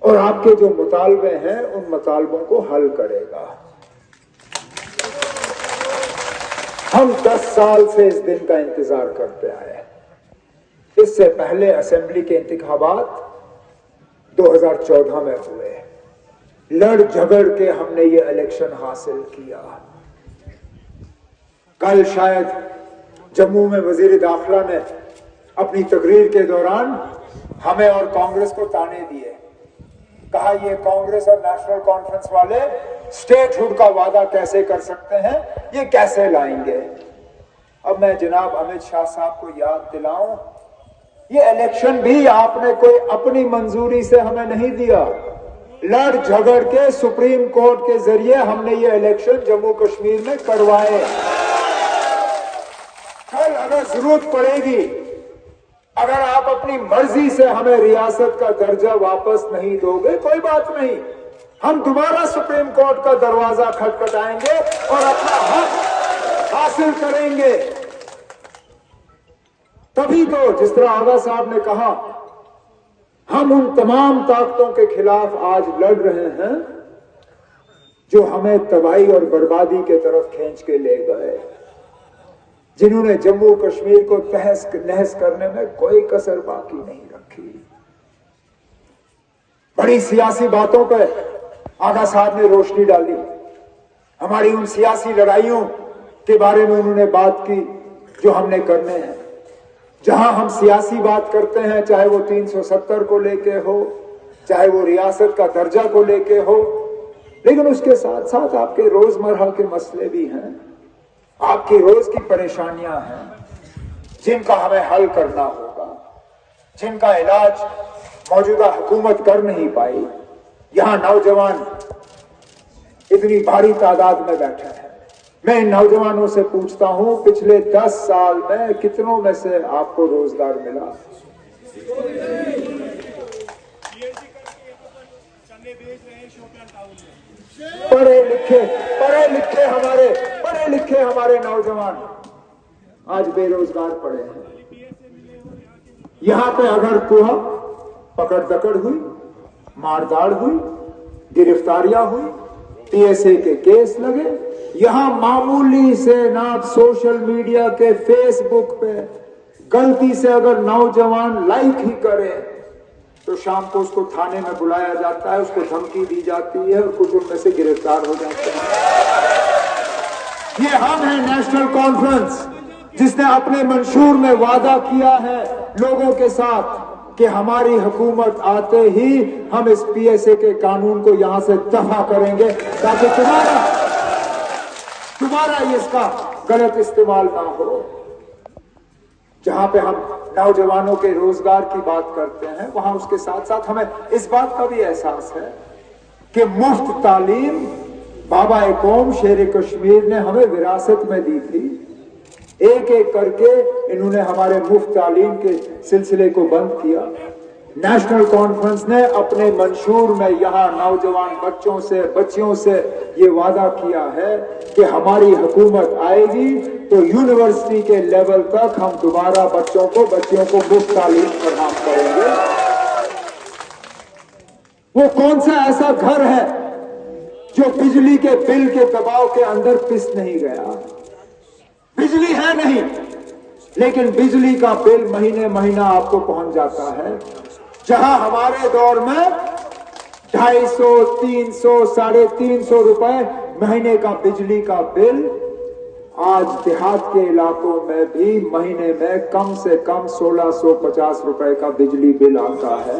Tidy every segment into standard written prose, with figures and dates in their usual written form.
और आपके जो मुतालबे हैं उन मुतालबों को हल करेगा। हम 10 साल से इस दिन का इंतजार करते आए। इससे पहले असेंबली के इंतखाबात 2014 में हुए। लड़ झगड़ के हमने ये इलेक्शन हासिल किया। कल शायद जम्मू में वजीर दाखिला ने अपनी तकरीर के दौरान हमें और कांग्रेस को ताने दिए। कहा ये कांग्रेस और नेशनल कॉन्फ्रेंस वाले स्टेटहुड का वादा कैसे कर सकते हैं, ये कैसे लाएंगे। अब मैं जनाब अमित शाह साहब को याद दिलाऊं, ये इलेक्शन भी आपने कोई अपनी मंजूरी से हमें नहीं दिया। लड़ झगड़ के सुप्रीम कोर्ट के जरिए हमने ये इलेक्शन जम्मू कश्मीर में करवाए। कल अगर जरूरत पड़ेगी, अगर आप अपनी मर्जी से हमें रियासत का दर्जा वापस नहीं दोगे, कोई बात नहीं, हम दोबारा सुप्रीम कोर्ट का दरवाजा खटखटाएंगे और अपना हक हासिल करेंगे। तभी तो जिस तरह आगा साहब ने कहा, हम उन तमाम ताकतों के खिलाफ आज लड़ रहे हैं जो हमें तबाही और बर्बादी के तरफ खींच के ले गए, जिन्होंने जम्मू कश्मीर को तहस नहस करने में कोई कसर बाकी नहीं रखी। बड़ी सियासी बातों पर आगा साहब ने रोशनी डाली। हमारी उन सियासी लड़ाइयों के बारे में उन्होंने बात की जो हमने करने हैं। जहां हम सियासी बात करते हैं, चाहे वो 370 को लेके हो, चाहे वो रियासत का दर्जा को लेके हो, लेकिन उसके साथ साथ आपके रोजमर्रा के मसले भी हैं, आपकी रोज की परेशानियां हैं जिनका हमें हल करना होगा, जिनका इलाज मौजूदा हुकूमत कर नहीं पाई। यहां नौजवान इतनी भारी तादाद में बैठे हैं। मैं इन नौजवानों से पूछता हूं, पिछले 10 साल में कितनों में से आपको रोजगार मिला? पढ़े लिखे हमारे नौजवान आज बेरोजगार पड़े हैं। यहां पे अगर कुआ पकड़ दकड़ हुई, मारदाड़ हुई, गिरफ्तारियां हुई, पीएसए के केस लगे, यहां मामूली से ना सोशल मीडिया के फेसबुक पे गलती से अगर नौजवान लाइक ही करे तो शाम को उसको थाने में बुलाया जाता है, उसको धमकी दी जाती है और कुछ उनमें से गिरफ्तार हो जाते हैं। ये हम हैं नेशनल कॉन्फ्रेंस, जिसने अपने मंशूर में वादा किया है लोगों के साथ कि हमारी हुकूमत आते ही हम इस पीएसए के कानून को यहां से दफा करेंगे ताकि तुम्हारा इसका गलत इस्तेमाल ना हो। जहां पे हम नौजवानों के रोजगार की बात करते हैं, वहां उसके साथ साथ हमें इस बात का भी एहसास है कि मुफ्त तालीम बाबा ए कौम शेर कश्मीर ने हमें विरासत में दी थी। एक एक करके इन्होंने हमारे मुफ्त तालीम के सिलसिले को बंद किया। नेशनल कॉन्फ्रेंस ने अपने मंशूर में यहां नौजवान बच्चियों से ये वादा किया है कि हमारी हुकूमत आएगी तो यूनिवर्सिटी के लेवल तक हम दोबारा बच्चियों को मुफ्त तालीम फराहम करेंगे। वो कौन सा ऐसा घर है जो बिजली के बिल के दबाव के अंदर पिस नहीं गया? बिजली है नहीं, लेकिन बिजली का बिल महीने महीना आपको पहुंच जाता है। जहां हमारे दौर में 250, 300, 350 रुपए महीने का बिजली का बिल, आज देहात के इलाकों में भी महीने में कम से कम 1650 रुपए का बिजली बिल आता है।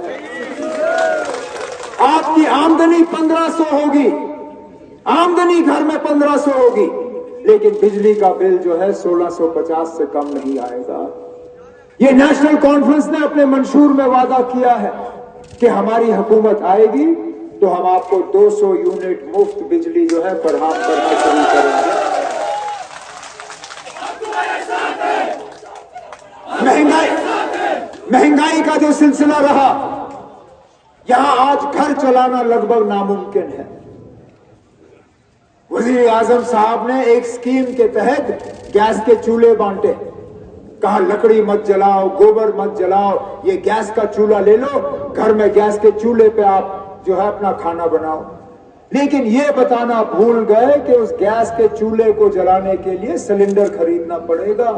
आपकी आमदनी 1500 होगी, आमदनी घर में 1500 होगी, लेकिन बिजली का बिल जो है 1650 से कम नहीं आएगा। ये नेशनल कॉन्फ्रेंस ने अपने मंशूर में वादा किया है कि हमारी हुकूमत आएगी तो हम आपको 200 यूनिट मुफ्त बिजली जो है फराहम करना शुरू करेंगे। महंगाई का जो सिलसिला रहा, यहां आज घर चलाना लगभग नामुमकिन है। वजीर आजम साहब ने एक स्कीम के तहत गैस के चूल्हे बांटे। कहा लकड़ी मत जलाओ, गोबर मत जलाओ, ये गैस का चूल्हा ले लो, घर में गैस के चूल्हे पे आप जो है अपना खाना बनाओ। लेकिन ये बताना भूल गए कि उस गैस के चूल्हे को जलाने के लिए सिलेंडर खरीदना पड़ेगा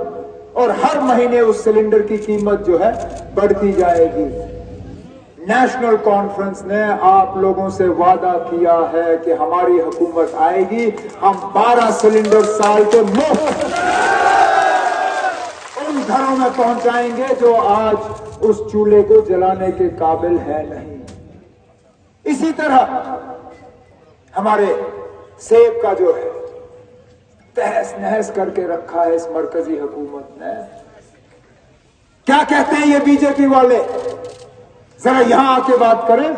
और हर महीने उस सिलेंडर की कीमत जो है बढ़ती जाएगी। नेशनल कॉन्फ्रेंस ने आप लोगों से वादा किया है कि हमारी हुकूमत आएगी, हम 12 सिलेंडर साल के मुफ्त उन घरों में पहुंचाएंगे जो आज उस चूल्हे को जलाने के काबिल है नहीं। इसी तरह हमारे सेब का जो है तहस नहस करके रखा है इस मरकजी हुकूमत ने। क्या कहते हैं ये बीजेपी वाले, जरा यहां आके बात करें।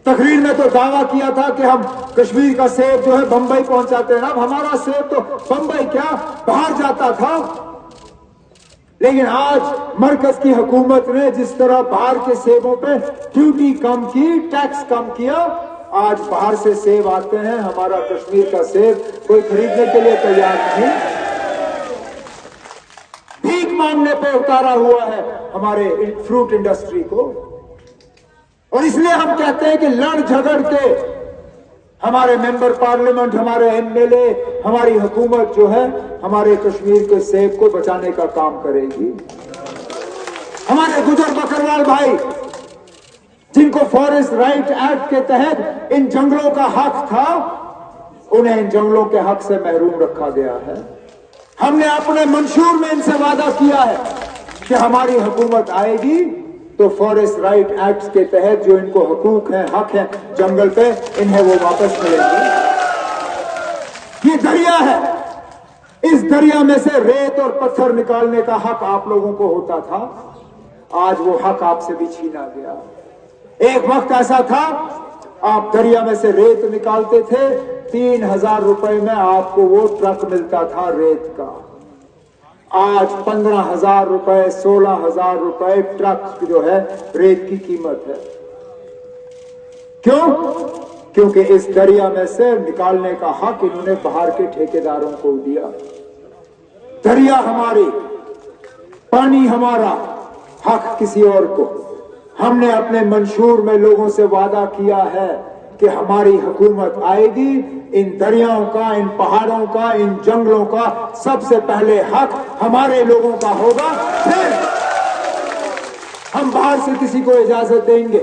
तकरीर में तो दावा किया था कि हम कश्मीर का सेब जो है बंबई पहुंचाते हैं। अब हमारा सेब तो बंबई क्या बाहर जाता था। लेकिन आज मरकज की हुकूमत ने जिस तरह बाहर के सेबों पे ड्यूटी कम की, टैक्स कम किया, आज बाहर से सेब आते हैं, हमारा कश्मीर का सेब कोई खरीदने के लिए तैयार नहीं। भीख मांगने पे उतारा हुआ है हमारे फ्रूट इंडस्ट्री को। और इसलिए हम कहते हैं कि लड़ झगड़ के हमारे मेंबर पार्लियामेंट, हमारे एमएलए, हमारी हुकूमत जो है हमारे कश्मीर के सेब को बचाने का काम करेगी। हमारे गुजर बकरवाल भाई जिनको फॉरेस्ट राइट एक्ट के तहत इन जंगलों का हक था, उन्हें इन जंगलों के हक से महरूम रखा गया है। हमने अपने मंशूर में इनसे वादा किया है कि हमारी हुकूमत आएगी तो फॉरेस्ट राइट एक्ट के तहत जो इनको हकूक हैं, हक है जंगल पे, इन्हें वो वापस मिलेंगे। ये दरिया है, इस दरिया में से रेत और पत्थर निकालने का हक आप लोगों को होता था, आज वो हक आपसे भी छीना गया। एक वक्त ऐसा था आप दरिया में से रेत निकालते थे, 3000 रुपए में आपको वो ट्रक मिलता था रेत का। आज 15,000 रुपए, 16,000 रुपए ट्रक जो है रेत की कीमत है। क्यों? क्योंकि इस दरिया में से निकालने का हक इन्होंने बाहर के ठेकेदारों को दिया। दरिया हमारी, पानी हमारा, हक किसी और को। हमने अपने मंशूर में लोगों से वादा किया है कि हमारी हुकूमत आएगी, इन दरियाओं का, इन पहाड़ों का, इन जंगलों का सबसे पहले हक हमारे लोगों का होगा, फिर हम बाहर से किसी को इजाजत देंगे।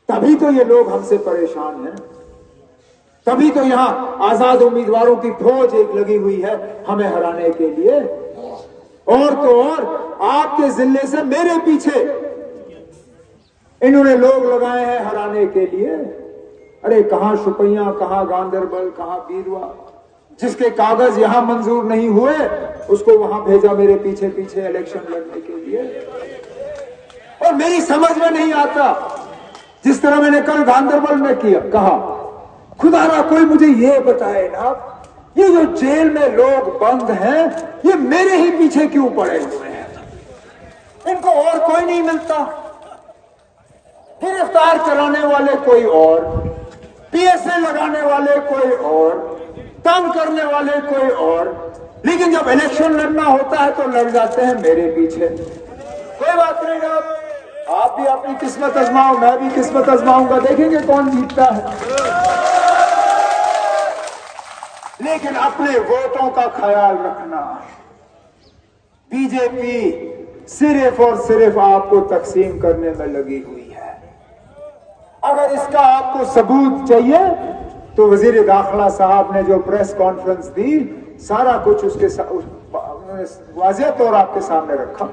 तभी तो ये लोग हमसे परेशान हैं, तभी तो यहां आजाद उम्मीदवारों की फौज एक लगी हुई है हमें हराने के लिए। और तो और आपके जिले से मेरे पीछे इन्होंने लोग लगाए हैं हराने के लिए। अरे कहां शुपैया, कहां गांधरबल, कहां बीरवा, जिसके कागज यहां मंजूर नहीं हुए उसको वहां भेजा मेरे पीछे पीछे इलेक्शन लड़ने के लिए। और मेरी समझ में नहीं आता, जिस तरह मैंने कल गांधरबल में किया, कहा खुदारा कोई मुझे ये बताए ना, ये जो जेल में लोग बंद हैं ये मेरे ही पीछे क्यों पड़े हुए हैं? इनको और कोई नहीं मिलता? गिरफ्तार कराने वाले कोई और, पीएसए लगाने वाले कोई और, तंग करने वाले कोई और, लेकिन जब इलेक्शन लड़ना होता है तो लड़ जाते हैं मेरे पीछे। कोई बात नहीं ना, आप भी अपनी किस्मत आजमाओ, मैं भी किस्मत आजमाऊंगा, देखेंगे कौन जीतता है। लेकिन अपने वोटों का ख्याल रखना। बीजेपी सिर्फ और सिर्फ आपको तकसीम करने में लगी हुई है। अगर इसका आपको सबूत चाहिए तो वजीर दाखिला साहब ने जो प्रेस कॉन्फ्रेंस दी, सारा कुछ उसके वाज़ेह तौर आपके सामने रखा।